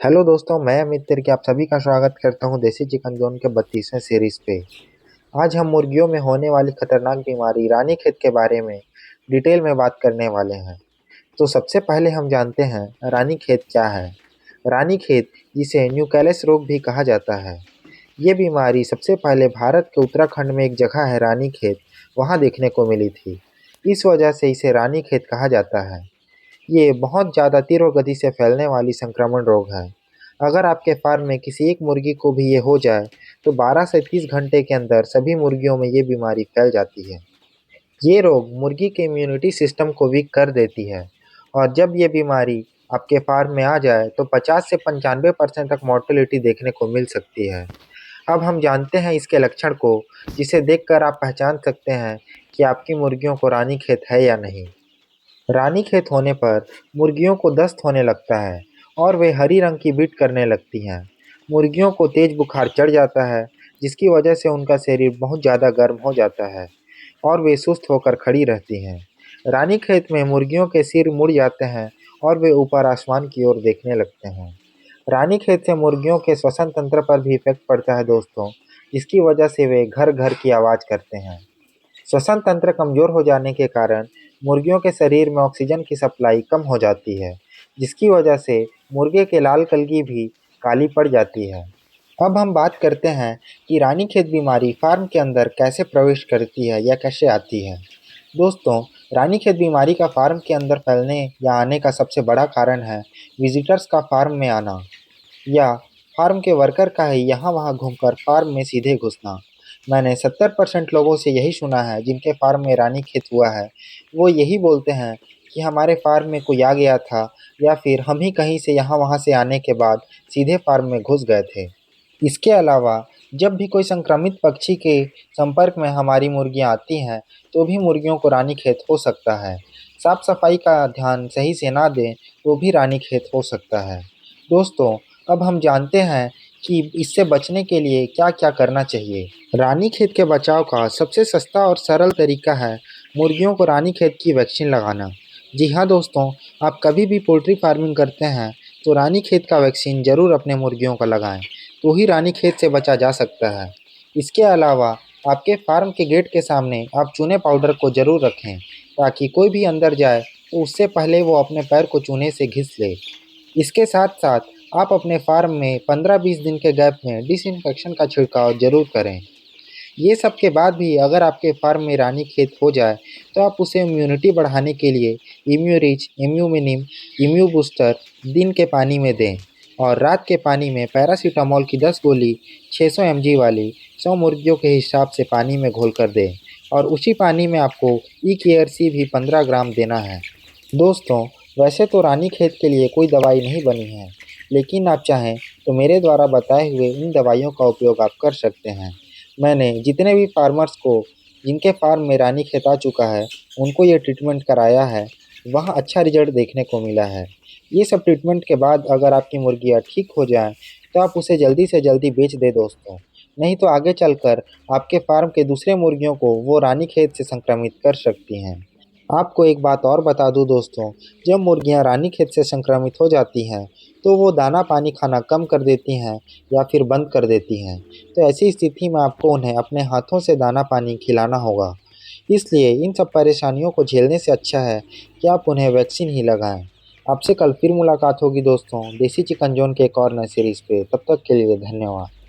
Hello दोस्तों, मैं अमित तिर्की आप सभी का स्वागत करता हूं देसी चिकन जोन के 32वें सीरीज पे। आज हम मुर्गियों में होने वाली खतरनाक बीमारी रानीखेत के बारे में डिटेल में बात करने वाले हैं। तो सबसे पहले हम जानते हैं रानीखेत क्या है। रानीखेत, जिसे न्यूकैलेस रोग भी कहा जाता है, ये बीमारी सबसे पहले भारत के उत्तराखंड में एक जगह है रानीखेत, वहाँ देखने को मिली थी। इस वजह से इसे रानीखेत कहा जाता है। ये बहुत ज़्यादा तीव्र गति से फैलने वाली संक्रमण रोग है। अगर आपके फार्म में किसी एक मुर्गी को भी ये हो जाए, तो 12 से 30 घंटे के अंदर सभी मुर्गियों में ये बीमारी फैल जाती है। ये रोग मुर्गी के इम्यूनिटी सिस्टम को वीक कर देती है, और जब ये बीमारी आपके फार्म में आ जाए तो 50 से 95% तक मॉर्टेलिटी देखने को मिल सकती है। अब हम जानते हैं इसके लक्षण को, जिसे देखकर आप पहचान सकते हैं कि आपकी मुर्गियों को रानीखेत है या नहीं। रानीखेत होने पर मुर्गियों को दस्त होने लगता है और वे हरी रंग की बीट करने लगती हैं। मुर्गियों को तेज बुखार चढ़ जाता है, जिसकी वजह से उनका शरीर बहुत ज़्यादा गर्म हो जाता है और वे सुस्त होकर खड़ी रहती हैं। रानीखेत में मुर्गियों के सिर मुड़ जाते हैं और वे ऊपर आसमान की ओर देखने लगते हैं। रानीखेत से मुर्गियों के श्वसन तंत्र पर भी इफेक्ट पड़ता है दोस्तों, जिसकी वजह से वे घर घर की आवाज़ करते हैं। श्वसन तंत्र कमजोर हो जाने के कारण मुर्गियों के शरीर में ऑक्सीजन की सप्लाई कम हो जाती है, जिसकी वजह से मुर्गे के लाल कलगी भी काली पड़ जाती है। अब हम बात करते हैं कि रानीखेत बीमारी फार्म के अंदर कैसे प्रवेश करती है या कैसे आती है। दोस्तों, रानीखेत बीमारी का फार्म के अंदर फैलने या आने का सबसे बड़ा कारण है विजिटर्स का फार्म में आना, या फार्म के वर्कर का ही यहाँ वहाँ घूमकर फार्म में सीधे घुसना। मैंने 70% लोगों से यही सुना है जिनके फार्म में रानीखेत हुआ है। वो यही बोलते हैं कि हमारे फार्म में कोई आ गया था, या फिर हम ही कहीं से यहाँ वहाँ से आने के बाद सीधे फार्म में घुस गए थे। इसके अलावा जब भी कोई संक्रमित पक्षी के संपर्क में हमारी मुर्गियाँ आती हैं, तो भी मुर्गियों को रानीखेत हो सकता है। साफ सफाई का ध्यान सही से ना दें तो भी रानीखेत हो सकता है। दोस्तों, अब हम जानते हैं कि इससे बचने के लिए क्या-क्या करना चाहिए। रानीखेत के बचाव का सबसे सस्ता और सरल तरीका है मुर्गियों को रानीखेत की वैक्सीन लगाना। जी हाँ दोस्तों, आप कभी भी पोल्ट्री फार्मिंग करते हैं तो रानीखेत का वैक्सीन ज़रूर अपने मुर्गियों को लगाएं, तो ही रानीखेत से बचा जा सकता है। इसके अलावा आपके फार्म के गेट के सामने आप चूने पाउडर को ज़रूर रखें, ताकि कोई भी अंदर जाए तो उससे पहले वो अपने पैर को चूने से घिस ले। इसके साथ-साथ आप अपने फार्म में 15-20 दिन के गैप में डिसइंफेक्शन का छिड़काव ज़रूर करें। ये सब के बाद भी अगर आपके फार्म में रानीखेत हो जाए, तो आप उसे इम्यूनिटी बढ़ाने के लिए इम्यूरिच, इम्यूमिनिम, इम्यू बूस्टर दिन के पानी में दें, और रात के पानी में पैरासिटामोल की 10 गोली 600 mg वाली 100 मुर्गियों के हिसाब से पानी में घोलकर दें, और उसी पानी में आपको ई-केयर-सी भी 15 ग्राम देना है। दोस्तों, वैसे तो रानीखेत के लिए कोई दवाई नहीं बनी है, लेकिन आप चाहें तो मेरे द्वारा बताए हुए इन दवाइयों का उपयोग आप कर सकते हैं। मैंने जितने भी फार्मर्स को जिनके फार्म में रानीखेत आ चुका है, उनको ये ट्रीटमेंट कराया है, वहाँ अच्छा रिजल्ट देखने को मिला है। ये सब ट्रीटमेंट के बाद अगर आपकी मुर्गियाँ ठीक हो जाएँ, तो आप उसे जल्दी से जल्दी बेच दें दोस्तों। नहीं तो आगे चलकर आपके फार्म के दूसरे मुर्गियों को वो रानीखेत से संक्रमित कर सकती हैं। आपको एक बात और बता दूं दोस्तों, जब मुर्गियां रानीखेत से संक्रमित हो जाती हैं, तो वो दाना पानी खाना कम कर देती हैं या फिर बंद कर देती हैं। तो ऐसी स्थिति में आपको उन्हें अपने हाथों से दाना पानी खिलाना होगा। इसलिए इन सब परेशानियों को झेलने से अच्छा है कि आप उन्हें वैक्सीन ही लगाएं। आपसे कल फिर मुलाकात होगी दोस्तों, देसी चिकन जोन के एक और नए सीरीज़ पे। तब तक के लिए धन्यवाद।